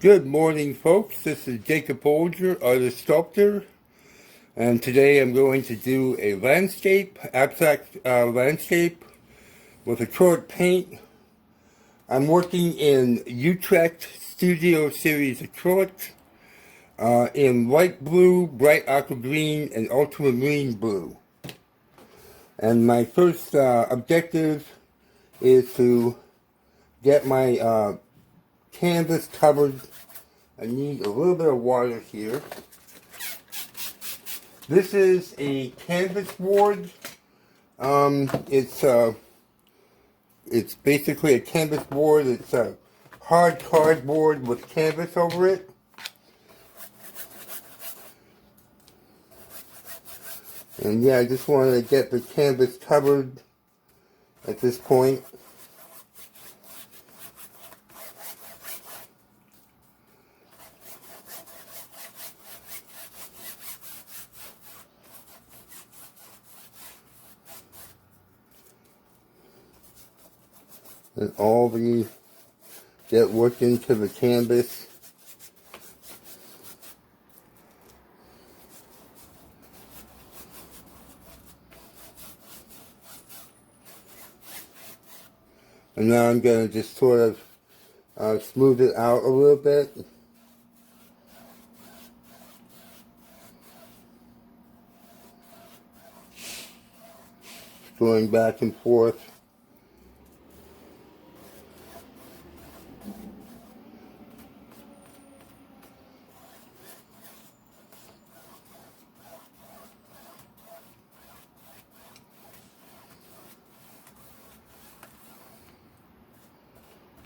Good morning, folks. This is Jacob Folger, artist sculptor, and today I'm going to do a landscape, abstract landscape with acrylic paint. I'm working in Utrecht Studio Series acrylic in light blue, bright aqua green, and ultramarine blue. And my first objective is to get my canvas covered. I need a little bit of water here. This is a canvas board. It's basically a canvas board. It's a hard cardboard with canvas over it. And yeah, I just wanted to get the canvas covered at this point. And all the get worked into the canvas. And now I'm going to just sort of smooth it out a little bit. Going back and forth.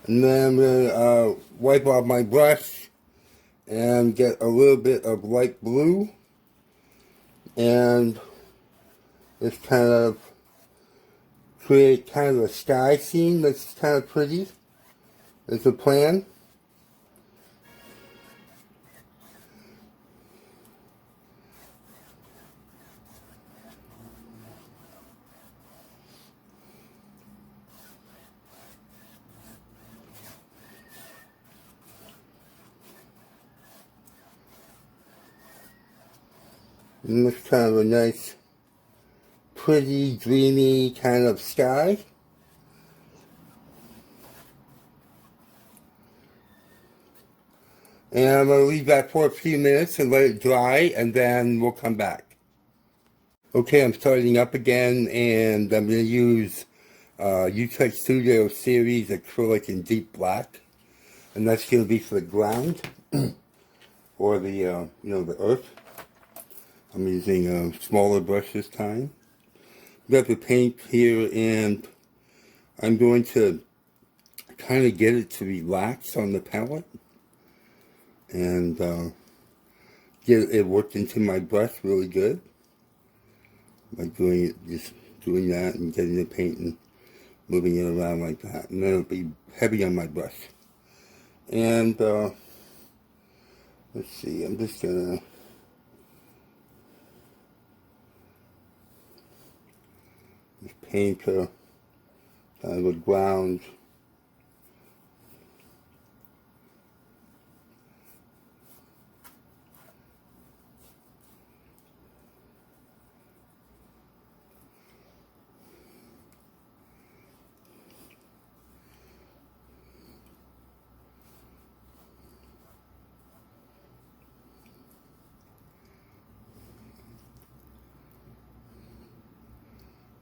And then I'm going to wipe off my brush and get a little bit of light blue and just kind of create kind of a sky scene that's kind of pretty. It's a plan. And it's kind of a nice, pretty, dreamy kind of sky. And I'm going to leave that for a few minutes and let it dry, and then we'll come back. Okay, I'm starting up again, and I'm going to use Utrecht Studio Series acrylic in deep black. And that's going to be for the ground, or the, the earth. I'm using a smaller brush this time. Got the paint here, and I'm going to kind of get it to relax on the palette and get it worked into my brush really good by just doing that and getting the paint and moving it around like that. And then it'll be heavy on my brush. And let's see, I'm just gonna paint kind of a ground.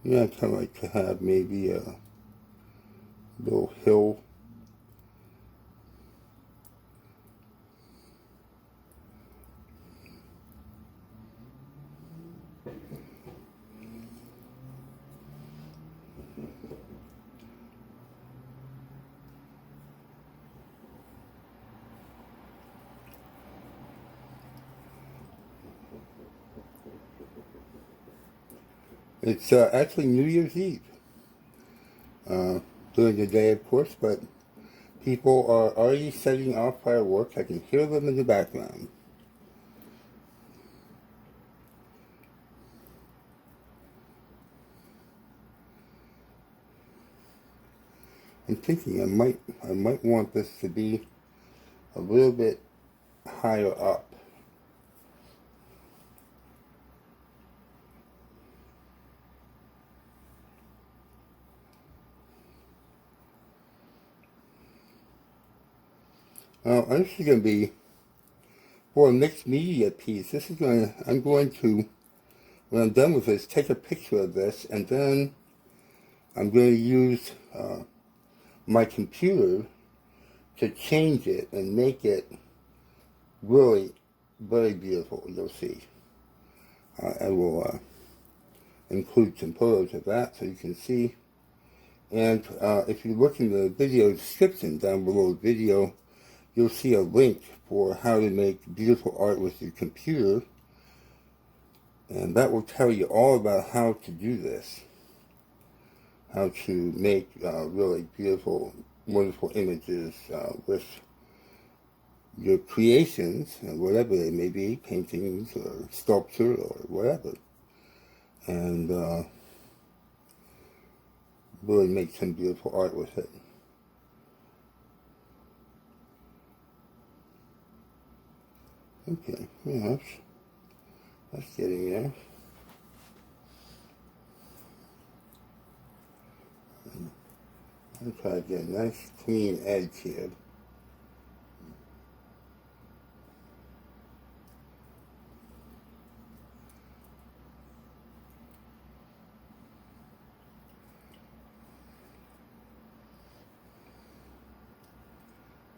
Yeah, I kind of like to have maybe a little hill. It's actually New Year's Eve. During the day, of course, but people are already setting off fireworks. I can hear them in the background. I'm thinking I might want this to be a little bit higher up. Now, this is going to be for a mixed media piece. This is I'm going to, when I'm done with this, take a picture of this, and then I'm going to use my computer to change it and make it really very beautiful. You'll see. I will include some photos of that so you can see. And if you look in the video description down below the video, you'll see a link for how to make beautiful art with your computer. And that will tell you all about how to do this. How to make really beautiful, wonderful images with your creations, whatever they may be, paintings or sculpture or whatever. And really make some beautiful art with it. Okay, yeah, that's getting there. I'll try to get a nice clean edge here.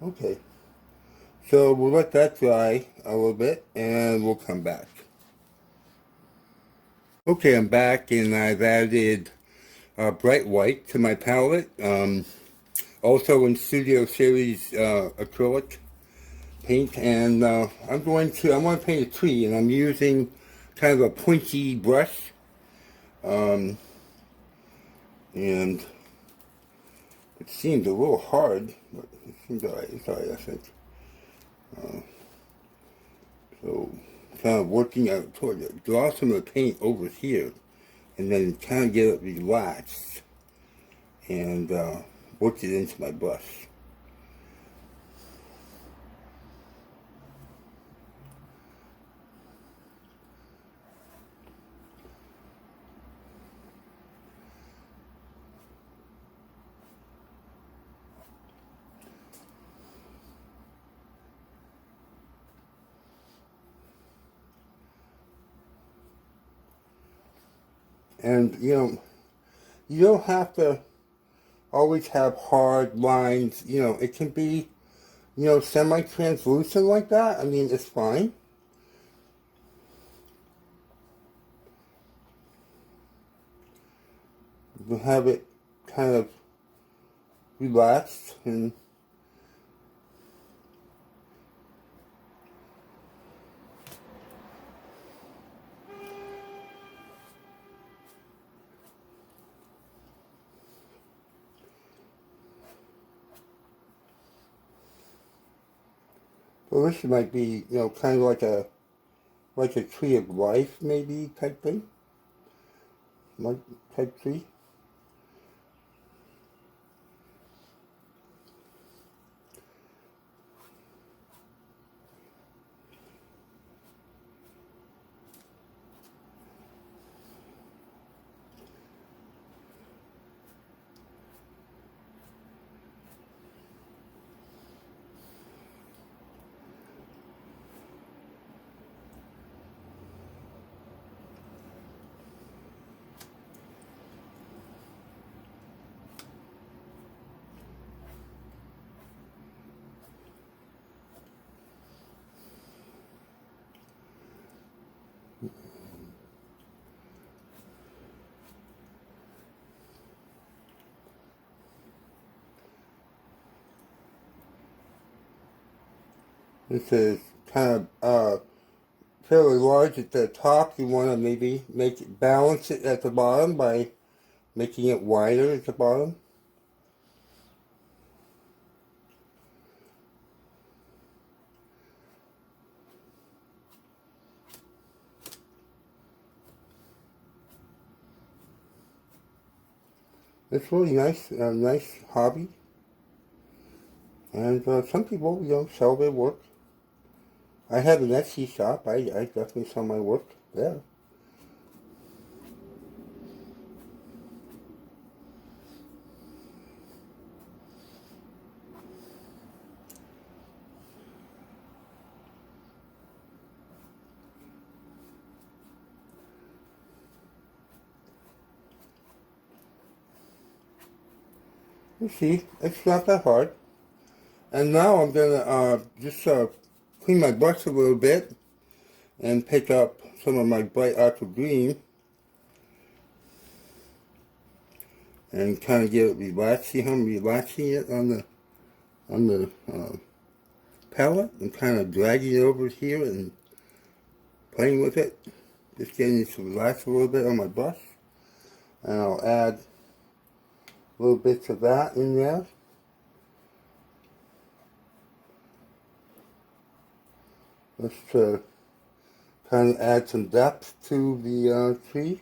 Okay, so we'll let that dry a little bit and we'll come back. Okay, I'm back and I've added bright white to my palette. Also in Studio Series acrylic paint, and I want to paint a tree, and I'm using kind of a pointy brush. And it seems a little hard, but it seems alright. It's alright, I think. So, kind of working out toward it. Draw some of the paint over here, and then kind of get it relaxed, and work it into my brush. And, you don't have to always have hard lines. It can be, semi-translucent like that. I mean, it's fine. You have it kind of relaxed and well, this might be, kind of like a tree of life, maybe, type thing. Like, type tree. This is kind of fairly large at the top. You want to maybe balance it at the bottom by making it wider at the bottom. It's really nice, nice hobby. And some people, sell their work. I have an Etsy shop. I definitely sell my work there. You see, it's not that hard. And now I'm gonna just clean my brush a little bit and pick up some of my bright aqua green and kind of get it relaxed. See how I'm relaxing it on the palette and kind of dragging it over here and playing with it. Just getting it to relax a little bit on my brush. And I'll add little bits of that in there. Just to kind of add some depth to the tree.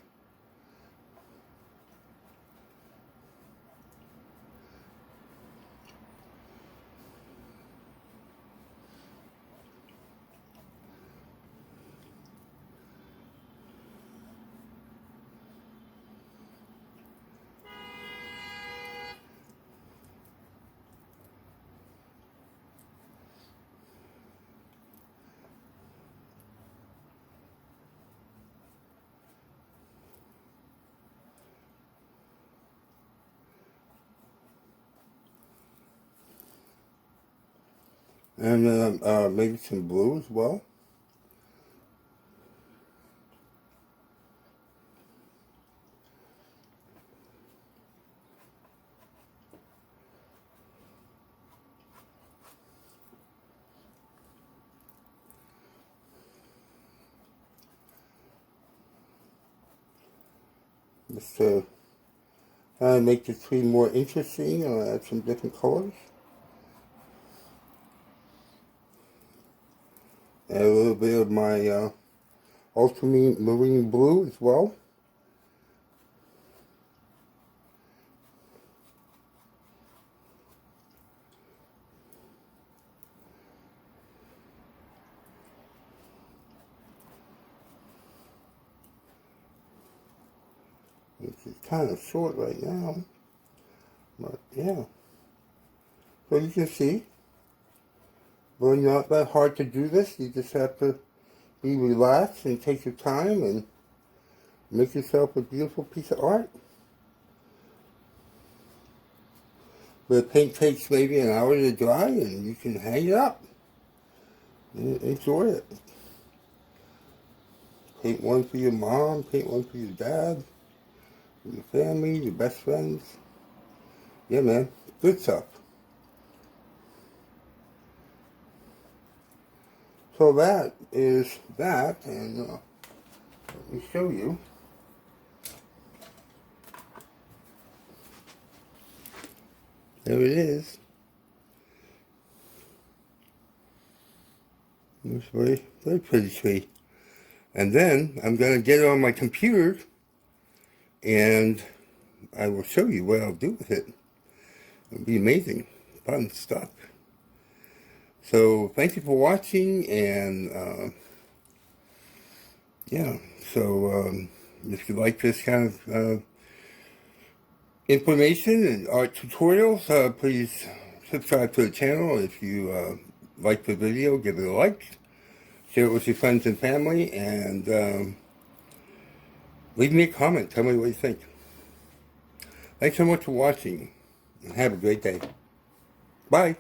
And then maybe some blue as well. Just to make the tree more interesting, I'll add some different colors. Add a little bit of my ultramarine blue as well. Which is kind of short right now, but yeah. So you can see, really not that hard to do this. You just have to be relaxed and take your time and make yourself a beautiful piece of art. The paint takes maybe an hour to dry and you can hang it up and enjoy it. Paint one for your mom, paint one for your dad, your family, your best friends. Yeah, man, good stuff. So that is that, and let me show you. There it is. It's very, very pretty tree. And then I'm going to get it on my computer and I will show you what I'll do with it. It'll be amazing, fun stuff. So thank you for watching, and yeah, so if you like this kind of information and art tutorials, please subscribe to the channel. If you like the video, give it a like, share it with your friends and family, and leave me a comment. Tell me what you think. Thanks so much for watching, and have a great day. Bye.